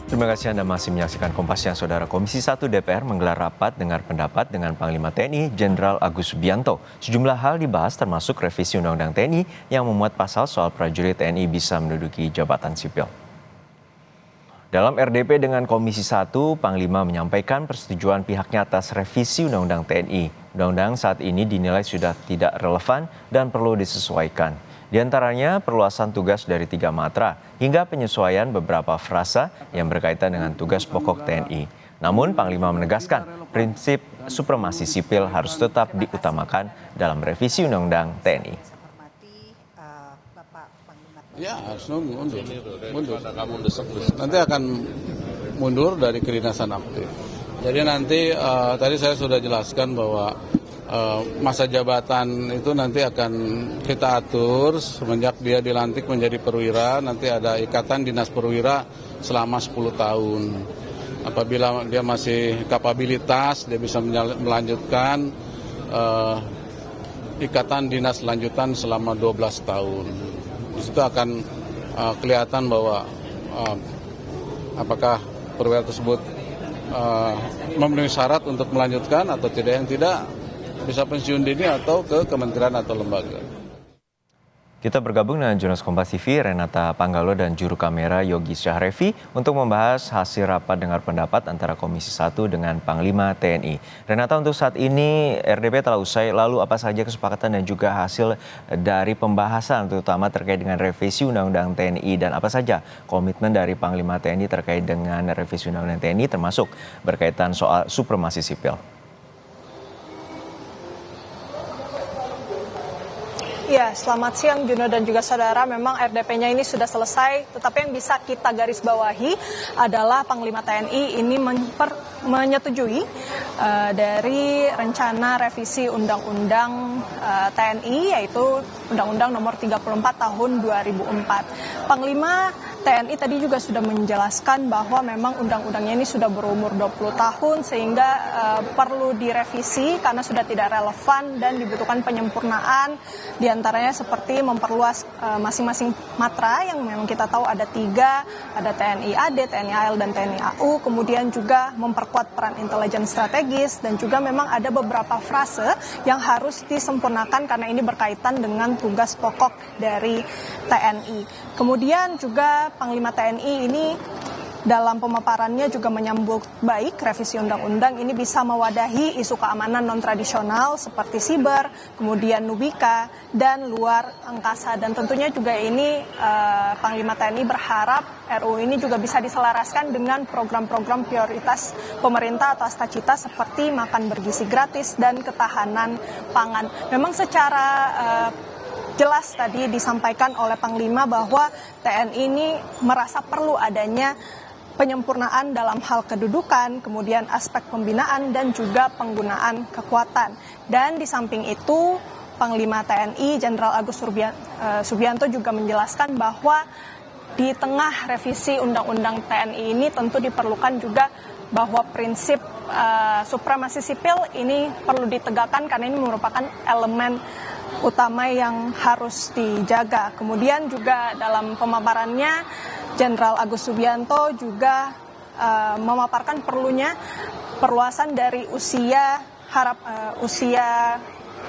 Terima kasih Anda masih menyaksikan Kompas Siang, Saudara. Komisi 1 DPR menggelar rapat dengar pendapat dengan Panglima TNI Jenderal Agus Subianto. Sejumlah hal dibahas termasuk revisi Undang-Undang TNI yang memuat pasal soal prajurit TNI bisa menduduki jabatan sipil. Dalam RDP dengan Komisi 1, Panglima menyampaikan persetujuan pihaknya atas revisi Undang-Undang TNI. Undang-undang saat ini dinilai sudah tidak relevan dan perlu disesuaikan. Di antaranya perluasan tugas dari 3 matra hingga penyesuaian beberapa frasa yang berkaitan dengan tugas pokok TNI. Namun Panglima menegaskan prinsip supremasi sipil harus tetap diutamakan dalam revisi Undang-Undang TNI. Ya, harus mundur. Nanti akan mundur dari kedinasan aktif. Jadi nanti tadi saya sudah jelaskan bahwa masa jabatan itu nanti akan kita atur semenjak dia dilantik menjadi perwira, nanti ada ikatan dinas perwira selama 10 tahun. Apabila dia masih kapabilitas, dia bisa melanjutkan ikatan dinas lanjutan selama 12 tahun. Di situ akan kelihatan bahwa apakah perwira tersebut memenuhi syarat untuk melanjutkan atau tidak. Yang tidak, bisa pensiun dini atau ke kementerian atau lembaga. Kita bergabung dengan jurnalis Kompas TV Renata Panggalo dan juru kamera Yogi Syahrevi untuk membahas hasil rapat dengar pendapat antara Komisi 1 dengan Panglima TNI. Renata, untuk saat ini RDP telah usai, lalu apa saja kesepakatan dan juga hasil dari pembahasan terutama terkait dengan revisi Undang-Undang TNI dan apa saja komitmen dari Panglima TNI terkait dengan revisi Undang-Undang TNI termasuk berkaitan soal supremasi sipil? Ya, selamat siang Juno dan juga saudara. Memang RDP-nya ini sudah selesai, tetapi yang bisa kita garis bawahi adalah Panglima TNI ini menyetujui dari rencana revisi Undang-Undang TNI, yaitu Undang-Undang Nomor 34 Tahun 2004. Panglima TNI tadi juga sudah menjelaskan bahwa memang undang-undangnya ini sudah berumur 20 tahun sehingga perlu direvisi karena sudah tidak relevan dan dibutuhkan penyempurnaan, diantaranya seperti memperluas masing-masing matra yang memang kita tahu ada 3, ada TNI AD, TNI AL, dan TNI AU, kemudian juga memperkuat peran intelijen strategis dan juga memang ada beberapa frase yang harus disempurnakan karena ini berkaitan dengan tugas pokok dari TNI. Kemudian juga Panglima TNI ini dalam pemaparannya juga menyambut baik revisi undang-undang ini bisa mewadahi isu keamanan non-tradisional seperti siber, kemudian nubika, dan luar angkasa. Dan tentunya juga ini Panglima TNI berharap RUU ini juga bisa diselaraskan dengan program-program prioritas pemerintah atau Astacita seperti makan bergizi gratis dan ketahanan pangan. Memang secara jelas tadi disampaikan oleh Panglima bahwa TNI ini merasa perlu adanya penyempurnaan dalam hal kedudukan, kemudian aspek pembinaan dan juga penggunaan kekuatan. Dan di samping itu Panglima TNI Jenderal Agus Subianto juga menjelaskan bahwa di tengah revisi Undang-Undang TNI ini tentu diperlukan juga bahwa prinsip supremasi sipil ini perlu ditegakkan karena ini merupakan elemen utama yang harus dijaga. Kemudian juga dalam pemaparannya Jenderal Agus Subianto juga memaparkan perlunya perluasan dari usia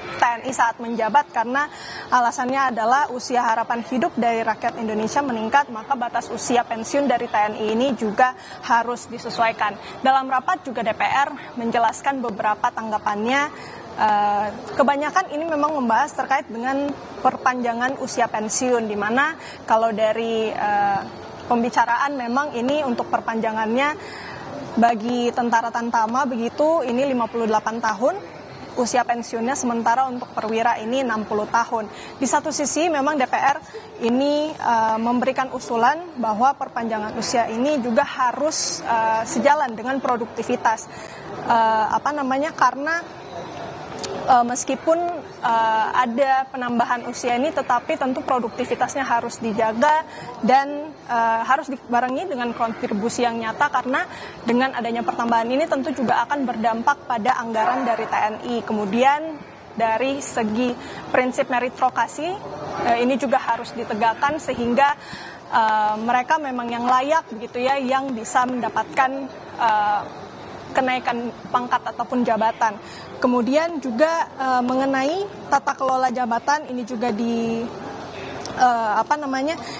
TNI saat menjabat karena alasannya adalah usia harapan hidup dari rakyat Indonesia meningkat, maka batas usia pensiun dari TNI ini juga harus disesuaikan. Dalam rapat juga DPR menjelaskan beberapa tanggapannya. Kebanyakan ini memang membahas terkait dengan perpanjangan usia pensiun, di mana kalau dari pembicaraan memang ini untuk perpanjangannya bagi tentara Tamtama begitu ini 58 tahun usia pensiunnya, sementara untuk perwira ini 60 tahun. Di satu sisi memang DPR ini memberikan usulan bahwa perpanjangan usia ini juga harus sejalan dengan produktivitas. Karena meskipun ada penambahan usia ini, tetapi tentu produktivitasnya harus dijaga dan harus dibarengi dengan kontribusi yang nyata, karena dengan adanya pertambahan ini tentu juga akan berdampak pada anggaran dari TNI. Kemudian dari segi prinsip meritokrasi ini juga harus ditegakkan sehingga mereka memang yang layak begitu ya, yang bisa mendapatkan kenaikan pangkat ataupun jabatan. Kemudian juga mengenai tata kelola jabatan ini juga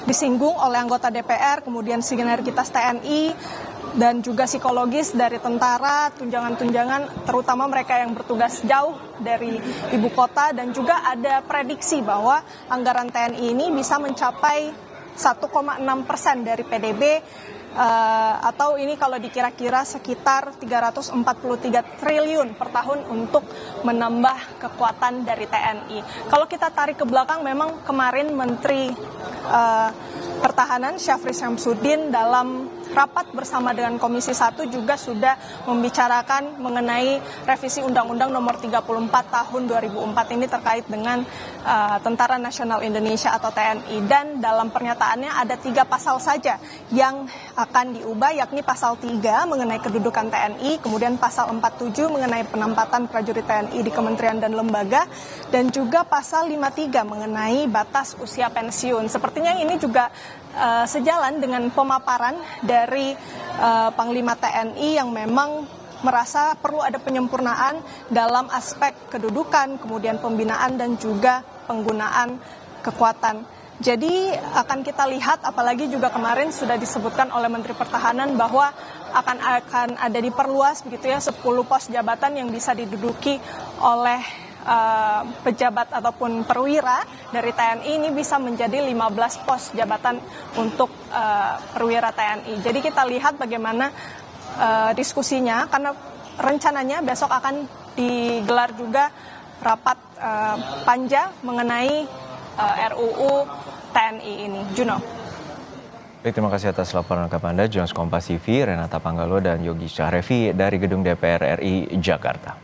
disinggung oleh anggota DPR, kemudian sinergitas TNI dan juga psikologis dari tentara, tunjangan-tunjangan terutama mereka yang bertugas jauh dari ibu kota, dan juga ada prediksi bahwa anggaran TNI ini bisa mencapai 1,6% dari PDB, atau ini kalau dikira-kira sekitar 343 triliun per tahun untuk menambah kekuatan dari TNI. Kalau kita tarik ke belakang, memang kemarin Menteri Pertahanan Syafri Syamsuddin dalam rapat bersama dengan Komisi 1 juga sudah membicarakan mengenai revisi Undang-Undang Nomor 34 Tahun 2004 ini terkait dengan Tentara Nasional Indonesia atau TNI, dan dalam pernyataannya ada 3 pasal saja yang akan diubah, yakni pasal 3 mengenai kedudukan TNI, kemudian pasal 47 mengenai penempatan prajurit TNI di kementerian dan lembaga, dan juga pasal 53 mengenai batas usia pensiun. Sepertinya ini juga sejalan dengan pemaparan dari Panglima TNI yang memang merasa perlu ada penyempurnaan dalam aspek kedudukan, kemudian pembinaan dan juga penggunaan kekuatan. Jadi akan kita lihat, apalagi juga kemarin sudah disebutkan oleh Menteri Pertahanan bahwa akan ada diperluas begitu ya 10 pos jabatan yang bisa diduduki oleh pejabat ataupun perwira dari TNI, ini bisa menjadi 15 pos jabatan untuk perwira TNI. Jadi kita lihat bagaimana diskusinya, karena rencananya besok akan digelar juga rapat panja mengenai RUU TNI ini. Juno. Baik, terima kasih atas laporan lengkap Anda, Jurnalis Kompas TV, Renata Panggalo dan Yogi Syahrevi dari Gedung DPR RI Jakarta.